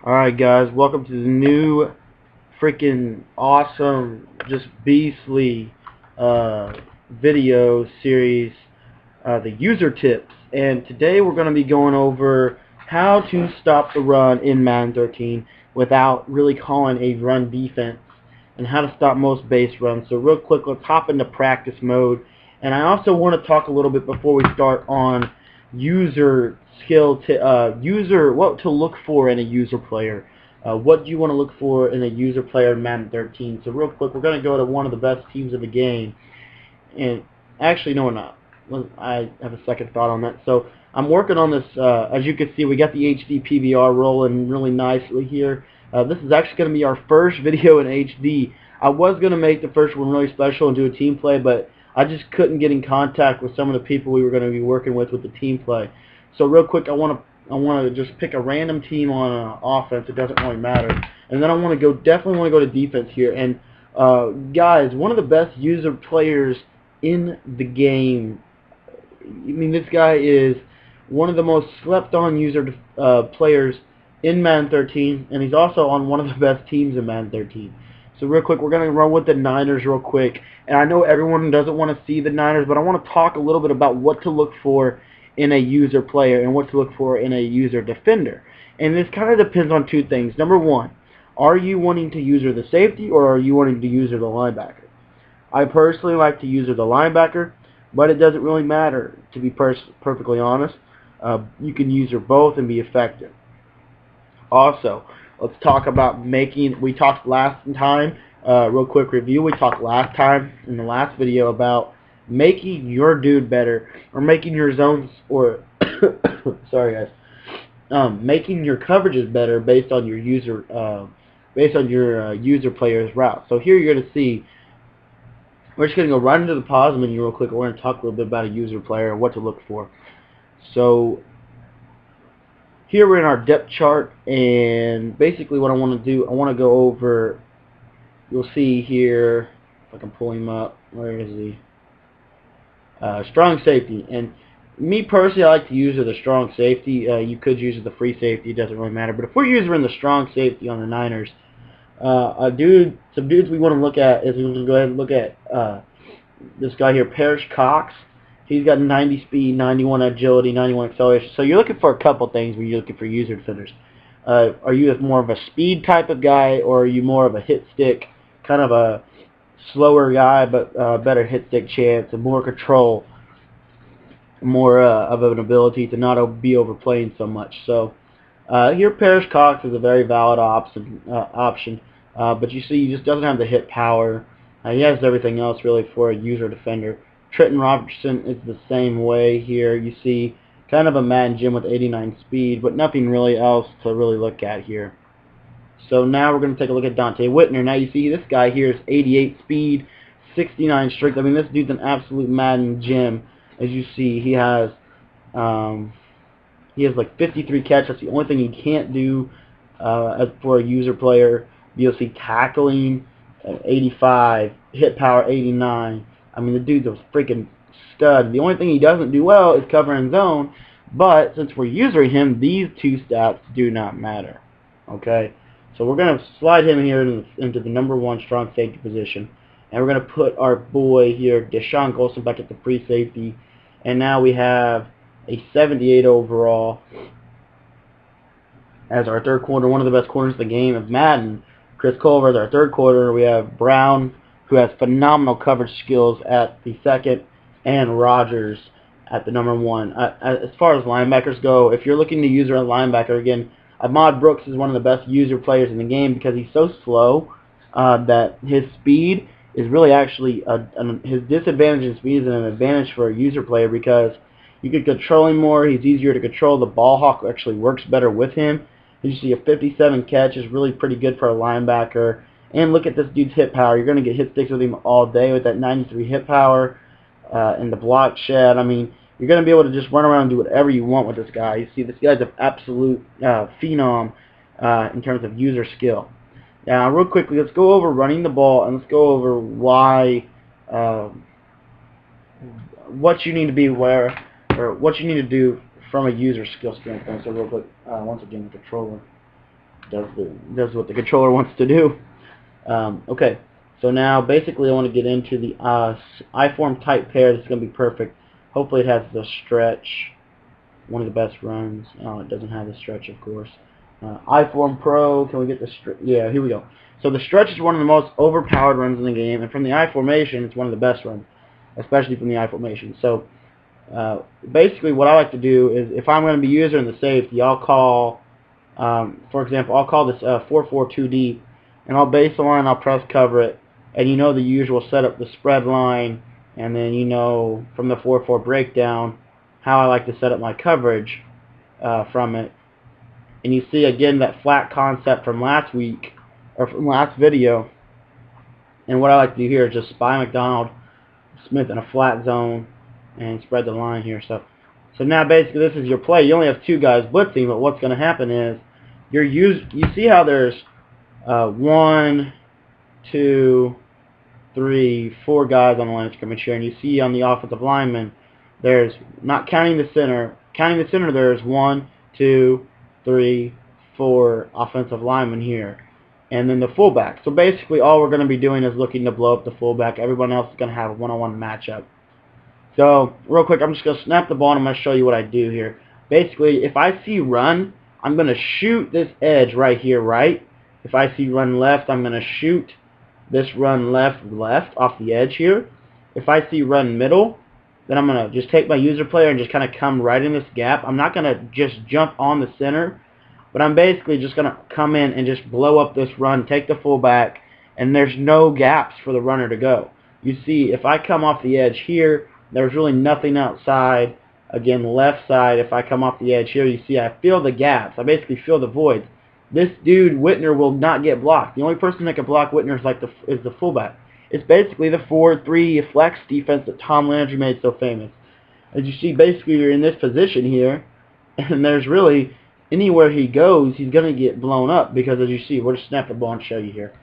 Alright guys, welcome to the new freaking awesome, just beastly video series, the user tips. And today we're going to be going over how to stop the run in Madden 13 without really calling a run defense, and how to stop most base runs. So real quick, let's hop into practice mode. And I also want to talk a little bit before we start on user skill, what to look for in a user player. What do you want to look for in a user player in Madden 13? So real quick, we're going to go to one of the best teams in the game. And actually, no, we're not. I have a second thought on that. So I'm working on this. As you can see, we got the HD PVR rolling really nicely here. This is actually going to be our first video in HD. I was going to make the first one really special and do a team play, but I just couldn't get in contact with some of the people we were going to be working with the team play. So real quick, I want to just pick a random team on offense. It doesn't really matter. And then I want to definitely want to go to defense here. And guys, one of the best user players in the game. I mean, this guy is one of the most slept-on user players in Madden 13, and he's also on one of the best teams in Madden 13. So real quick, we're going to run with the Niners real quick. And I know everyone doesn't want to see the Niners, but I want to talk a little bit about what to look for in a user player and what to look for in a user defender. And this kind of depends on two things. Number one, are you wanting to user the safety, or are you wanting to user the linebacker? I personally like to user the linebacker, but it doesn't really matter, to be perfectly honest. You can user both and be effective. Also, let's talk about we talked last time, real quick review, we talked last time in the last video about making your dude better, or making your zones, or sorry guys, making your coverages better based on your user player's route. So here you're going to see, we're just going to go right into the pause menu real quick. We're going to talk a little bit about a user player and what to look for. So here we're in our depth chart, and basically what I want to do, I want to go over, you'll see here, if I can pull him up, where is he? Strong safety. And me personally, I like to use the strong safety. You could use the free safety, it doesn't really matter. But if we're using the strong safety on the Niners, some dudes we want to look at is, we're going to go ahead and look at this guy here, Parrish Cox. He's got 90 speed, 91 agility, 91 acceleration. So you're looking for a couple things when you're looking for user defenders. Are you more of a speed type of guy, or are you more of a hit stick, kind of a slower guy, but better hit stick chance and more control, more of an ability to not be overplaying so much? So here Parrish Cox is a very valid option, but you see he just doesn't have the hit power. He has everything else really for a user defender. Trenton Robertson is the same way here. You see kind of a Madden Jim with 89 speed, but nothing really else to really look at here. So now we're going to take a look at Dante Whitner. Now you see this guy here is 88 speed, 69 strength. I mean, this dude's an absolute Madden Jim. As you see, he has like 53 catch. That's the only thing he can't do as for a user player. You'll see tackling 85, hit power 89. I mean, the dude's a freaking stud. The only thing he doesn't do well is cover in zone, but since we're using him, these two stats do not matter. Okay, so we're going to slide him here into the number one strong safety position, and we're going to put our boy here, Deshaun Golson, back at the free safety, and now we have a 78 overall as our third corner, one of the best corners in the game of Madden. Chris Culver as our third corner. We have Brown, who has phenomenal coverage skills at the second, and Rogers at the number one. As far as linebackers go, if you're looking to use a linebacker, again, Ahmad Brooks is one of the best user players in the game because he's so slow that his speed is really actually his disadvantage in speed is an advantage for a user player, because you can control him more. He's easier to control. The ball hawk actually works better with him. As you see, a 57 catch is really pretty good for a linebacker. And look at this dude's hit power. You're going to get hit sticks with him all day with that 93 hit power and the block shed. I mean, you're going to be able to just run around and do whatever you want with this guy. You see, this guy's an absolute phenom in terms of user skill. Now, real quickly, let's go over running the ball, and let's go over why, what you need to be aware, or what you need to do from a user skill standpoint. So real quick, once again, the controller. does what the controller wants to do. Okay, so now basically I want to get into the I-form type pair. This is going to be perfect. Hopefully it has the stretch. One of the best runs. Oh, it doesn't have the stretch, of course. I-form Pro. Can we get the stretch? Yeah, here we go. So the stretch is one of the most overpowered runs in the game, and from the I-formation, it's one of the best runs, especially from the I-formation. So basically what I like to do is, if I'm going to be user in the safety, I'll call, for example, I'll call this 4-4-2 deep, and I'll base the line, I'll press cover it, and you know the usual setup, the spread line, and then you know from the 4-4 breakdown how I like to set up my coverage from it. And you see again that flat concept from last week, or from last video, and what I like to do here is just spy McDonald Smith in a flat zone and spread the line here. So now basically this is your play. You only have two guys blitzing, but what's going to happen is you see how there's 1, 2, 3, 4 guys on the line of scrimmage here, and you see on the offensive lineman there's, not counting the center, there's 1, 2, 3, 4 offensive linemen here, and then the fullback. So basically all we're going to be doing is looking to blow up the fullback. Everyone else is going to have a one-on-one matchup. So real quick, I'm just going to snap the ball and I'm going to show you what I do here. Basically, if I see run, I'm going to shoot this edge right here, right? If I see run left, I'm going to shoot this run left off the edge here. If I see run middle, then I'm going to just take my user player and just kind of come right in this gap. I'm not going to just jump on the center, but I'm basically just going to come in and just blow up this run, take the fullback, and there's no gaps for the runner to go. You see, if I come off the edge here, there's really nothing outside. Again, left side, if I come off the edge here, you see I fill the gaps. I basically fill the voids. This dude, Whitner, will not get blocked. The only person that can block Whitner is the fullback. It's basically the 4-3 flex defense that Tom Landry made so famous. As you see, basically you're in this position here, and there's really, anywhere he goes, he's going to get blown up, because as you see, we'll just snap the ball and show you here.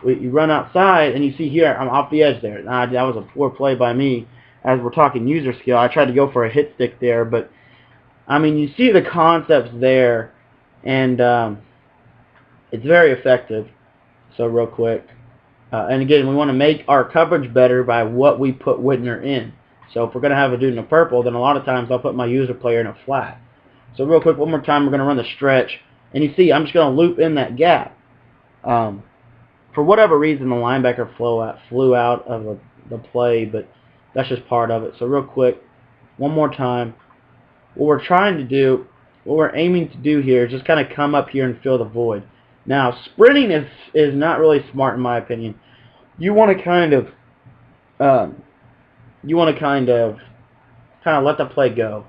You run outside, and you see here, I'm off the edge there. That was a poor play by me. As we're talking user skill, I tried to go for a hit stick there, but I mean, you see the concepts there, and it's very effective. So real quick, and again, we want to make our coverage better by what we put Whitner in. So if we're going to have a dude in a purple, then a lot of times I'll put my user player in a flat. So real quick, one more time, we're going to run the stretch, and you see I'm just going to loop in that gap. For whatever reason, the linebacker flew out of the play, but that's just part of it. So real quick, one more time, what we're aiming to do here is just kind of come up here and fill the void. Now, sprinting is not really smart in my opinion. You want to kind of let the play go,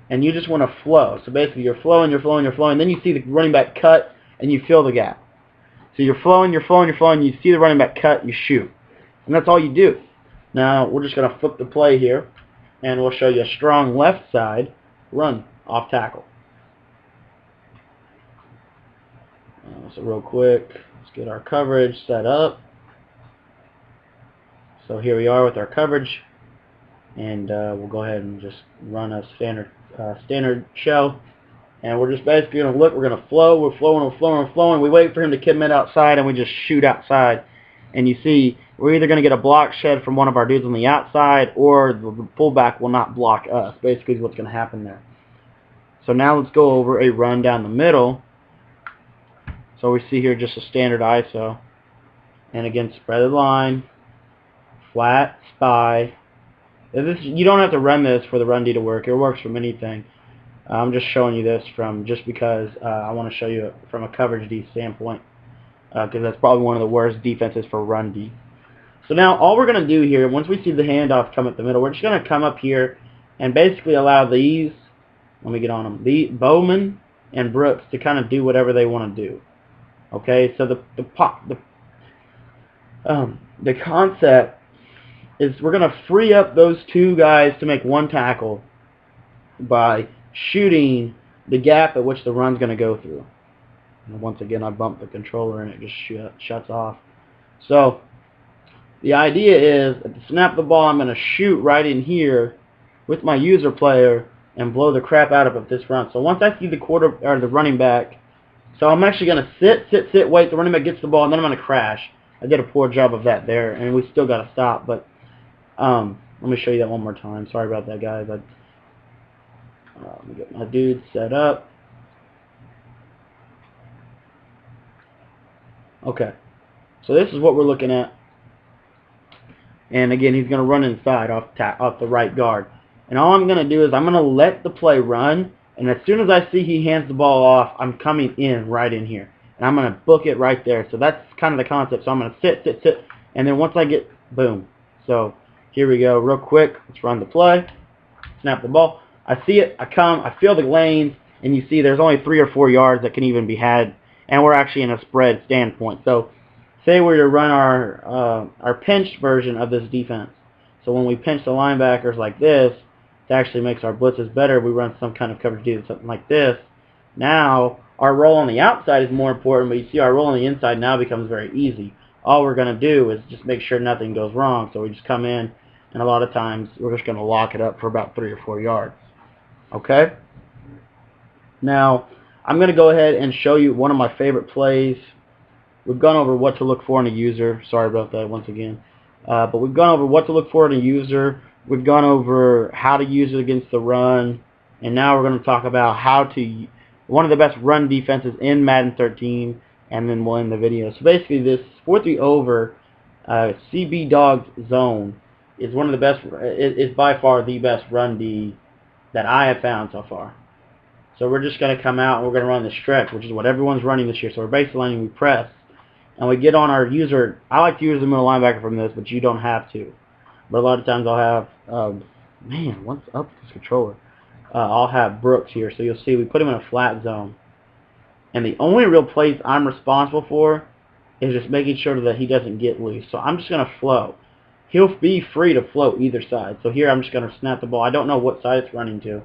and you just want to flow. So basically, you're flowing, then you see the running back cut, and you fill the gap. So you're flowing, you see the running back cut, you shoot, and that's all you do. Now, we're just going to flip the play here, and we'll show you a strong left side run off tackle. So real quick, let's get our coverage set up. So here we are with our coverage, and we'll go ahead and just run a standard show. And we're just basically going to look, we're going to flow, we're flowing. We wait for him to commit outside, and we just shoot outside. And you see, we're either going to get a block shed from one of our dudes on the outside, or the fullback will not block us. Basically is what's going to happen there. So now let's go over a run down the middle. So we see here just a standard ISO. And again, spread the line, flat, spy. You don't have to run this for the run D to work. It works from anything. I'm just showing you this just because I want to show you it from a coverage D standpoint. Because that's probably one of the worst defenses for run D. So now all we're going to do here, once we see the handoff come up the middle, we're just going to come up here and basically allow these, let me get on them, the Bowman and Brooks to kind of do whatever they want to do. Okay, so the concept is we're going to free up those two guys to make one tackle by shooting the gap at which the run's going to go through. And once again, I bumped the controller and it just shuts off. So the idea is, at the snap the ball, I'm going to shoot right in here with my user player and blow the crap out of this run. So once I see the running back So I'm actually going to sit, wait. The running back gets the ball, and then I'm going to crash. I did a poor job of that there, and we still got to stop. But let me show you that one more time. Sorry about that, guys. Let me get my dude set up. Okay. So this is what we're looking at. And again, he's going to run inside off the right guard. And all I'm going to do is I'm going to let the play run. And as soon as I see he hands the ball off, I'm coming in right in here. And I'm going to book it right there. So that's kind of the concept. So I'm going to sit. And then once I get, boom. So here we go. Real quick. Let's run the play. Snap the ball. I see it. I come. I feel the lanes. And you see there's only 3 or 4 yards that can even be had. And we're actually in a spread standpoint. So say we were to run our pinched version of this defense. So when we pinch the linebackers like this, it actually makes our blitzes better. We run some kind of coverage defense, something like this. Now, our roll on the outside is more important, but you see our roll on the inside now becomes very easy. All we're going to do is just make sure nothing goes wrong. So we just come in, and a lot of times we're just going to lock it up for about 3 or 4 yards. Okay? Now, I'm going to go ahead and show you one of my favorite plays. We've gone over what to look for in a user. Sorry about that once again. But we've gone over what to look for in a user. We've gone over how to use it against the run. And now we're going to talk about how to, one of the best run defenses in Madden 13. And then we'll end the video. So basically this 4-3 over CB Dog zone is one of the best, is by far the best run D that I have found so far. So we're just going to come out and we're going to run the stretch, which is what everyone's running this year. So we're basically we press. And we get on our user. I like to use the middle linebacker from this, but you don't have to. But a lot of times I'll have, man, what's up with this controller? I'll have Brooks here. So you'll see we put him in a flat zone. And the only real place I'm responsible for is just making sure that he doesn't get loose. So I'm just going to flow. He'll be free to float either side. So here I'm just going to snap the ball. I don't know what side it's running to.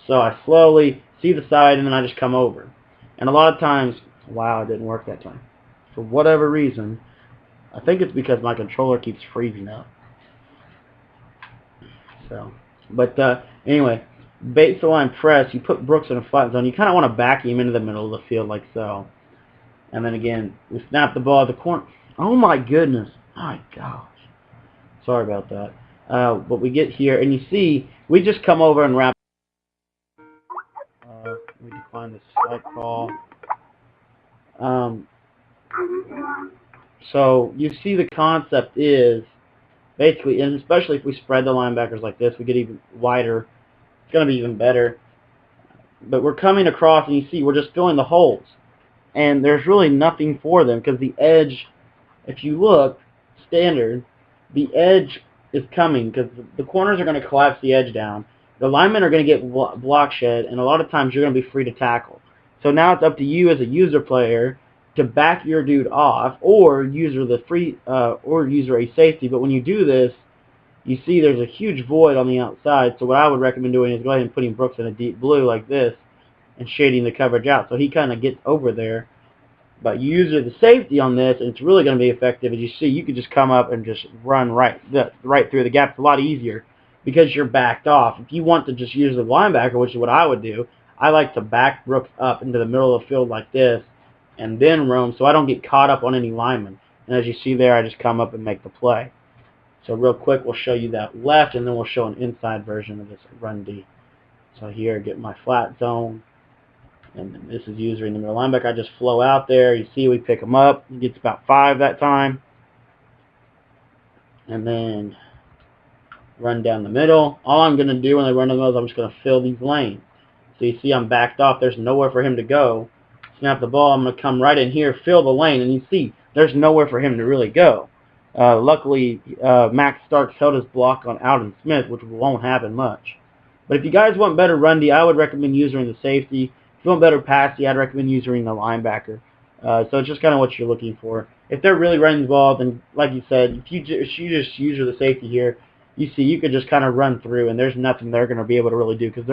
So I slowly see the side and then I just come over. And a lot of times, wow, it didn't work that time. For whatever reason, I think it's because my controller keeps freezing up. So, but anyway, base the line press, you put Brooks in a flat zone. You kind of want to back him into the middle of the field like so. And then again, we snap the ball at the corner. Oh my goodness. My gosh. Sorry about that. But we get here, and you see, we just come over and wrap. We decline the strike call. So you see the concept is basically, and especially if we spread the linebackers like this, we get even wider. It's going to be even better. But we're coming across, and you see we're just filling the holes. And there's really nothing for them because the edge, if you look, standard, the edge is coming because the corners are going to collapse the edge down. The linemen are going to get block shed, and a lot of times you're going to be free to tackle. So now it's up to you as a user player to back your dude off, or user a safety. But when you do this, you see there's a huge void on the outside. So what I would recommend doing is go ahead and putting Brooks in a deep blue like this, and shading the coverage out, so he kind of gets over there. But you use the safety on this, and it's really going to be effective. As you see, you could just come up and just run right through the gap. It's a lot easier because you're backed off. If you want to just use the linebacker, which is what I would do, I like to back Brooks up into the middle of the field like this, and then roam, so I don't get caught up on any linemen. And as you see there, I just come up and make the play. So real quick, we'll show you that left, and then we'll show an inside version of this run D. So here, get my flat zone. And then this is user in the middle linebacker. I just flow out there. You see we pick him up. He gets about 5 that time. And then run down the middle. All I'm going to do when I run down the middle is I'm just going to fill these lanes. So you see I'm backed off. There's nowhere for him to go. Snap the ball. I'm going to come right in here, fill the lane. And you see there's nowhere for him to really go. Luckily, Max Starks held his block on Alden Smith, which won't happen much. But if you guys want better run D, I would recommend using the safety. If you want better passing, I'd recommend using the linebacker. So it's just kind of what you're looking for. If they're really running the ball, then like you said, if you just use the safety here, you see you could just kind of run through, and there's nothing they're going to be able to really do because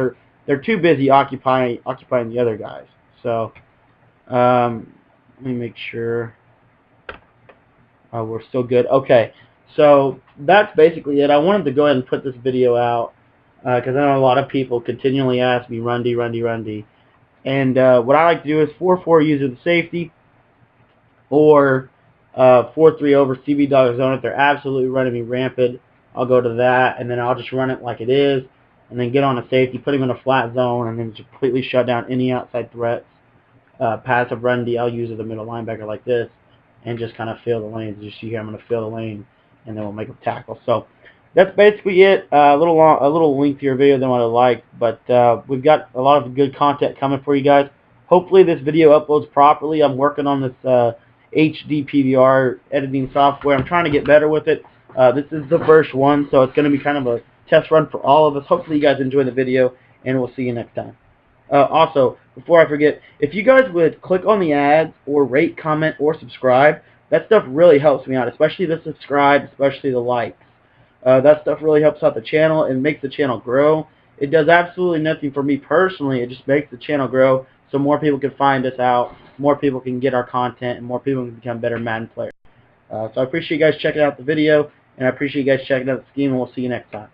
they're too busy occupying the other guys. So let me make sure we're still good. Okay, so that's basically it. I wanted to go ahead and put this video out because I know a lot of people continually ask me run D, run D, run D. And what I like to do is 4-4 user the safety, or 4-3 over CB dog zone. If they're absolutely running me rampant, I'll go to that, and then I'll just run it like it is, and then get on a safety, put him in a flat zone, and then just completely shut down any outside threats. Passive run D, I'll use as a middle linebacker like this, and just kind of fill the lanes. As you see here, I'm going to fill the lane, and then we'll make a tackle. So that's basically it. A little lengthier video than what I liked, but we've got a lot of good content coming for you guys. Hopefully this video uploads properly. I'm working on this HD PVR editing software. I'm trying to get better with it. This is the first one, so it's going to be kind of a test run for all of us. Hopefully you guys enjoy the video, and we'll see you next time. Also, before I forget, if you guys would click on the ads or rate, comment, or subscribe, that stuff really helps me out, especially the subscribe, especially the likes. That stuff really helps out the channel and makes the channel grow. It does absolutely nothing for me personally. It just makes the channel grow so more people can find us out, more people can get our content, and more people can become better Madden players. So I appreciate you guys checking out the video, and I appreciate you guys checking out the scheme, and we'll see you next time.